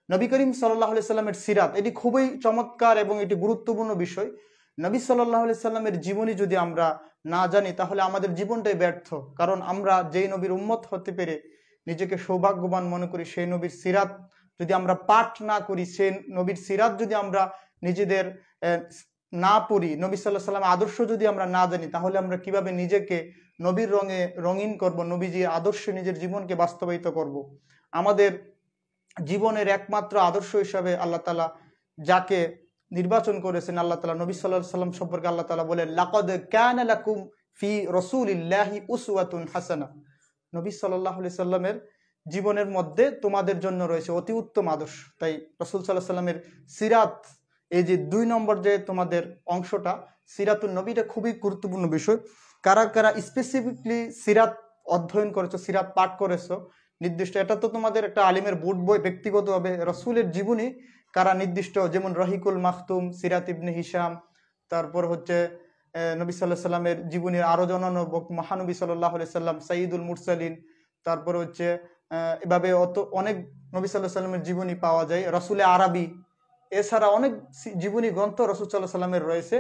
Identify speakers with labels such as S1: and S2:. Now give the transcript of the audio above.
S1: নবী করিম সাল্লাল্লাহু আলাইহি সাল্লামের সিরাত এটি খুবই চমৎকার এবং এটি গুরুত্বপূর্ণ বিষয়। নবী সাল্লাল্লাহু আলাইহি সাল্লামের জীবনী যদি আমরা না জানি তাহলে আমাদের জীবনটাই ব্যর্থ। কারণ আমরা যেই নবীর উম্মত হতে পেরে নিজেকে সৌভাগ্যবান মনে করি, সেই নবীর সিরাত যদি আমরা পাঠ না করি, সেই নবীর সিরাত যদি আমরা নিজেদের না পড়ি, নবী সাল্লাল্লাহু আলাইহি সাল্লামের আদর্শ যদি আমরা না জানি, তাহলে আমরা কিভাবে নিজেকে নবীর রঙে রঙিন করব, নবীজির আদর্শে নিজের জীবনকে বাস্তবায়িত করব। আমাদের জীবনের একমাত্র আদর্শ হিসাবে আল্লাহ তাআলা যাকে নির্বাচন করেছেন, আল্লাহ তাআলা নবী সাল্লাল্লাহু আলাইহি সাল্লাম সম্পর্কে আল্লাহ তাআলা বলেন, লাকাদ কানা লাকুম ফি রাসূলিল্লাহি উসওয়াতুন হাসানাহ। নবী সাল্লাল্লাহু আলাইহি সাল্লামের জীবনের মধ্যে তোমাদের জন্য রয়েছে অতি উত্তম আদর্শ। তাই রাসূল সাল্লাল্লাহু আলাইহি সাল্লামের সিরাত, এই যে 2 নম্বর যে তোমাদের অংশটা সিরাতুন নবী, এটা খুবই গুরুত্বপূর্ণ বিষয়। কারা কারা স্পেসিফিকলি সিরাত অধ্যয়ন করেছো, সিরাত পাঠ করেছো নির্দিষ্ট, এটা তো তোমাদের একটা আলিমের বুট বই, ব্যক্তিগতভাবে রাসূলের জীবনী কারা নির্দিষ্ট, যেমন রহিকুল মাখতুম, সিরাত ইবনে হিশাম, তারপর হচ্ছে নবী সাল্লাল্লাহু আলাইহি সাল্লামের জীবনীর আরো জনানো মহানবী সাল্লাল্লাহু আলাইহি সাল্লাম, সাইয়্যিদুল মুরসালিন, তারপর হচ্ছে এভাবে অনেক নবী সাল্লাল্লাহু আলাইহি সাল্লামের জীবনী পাওয়া যায়। রাসূলে আরবি, এছাড়া অনেক জীবনী গ্রন্থ রাসূল সাল্লাল্লাহু আলাইহি সাল্লামের রয়েছে।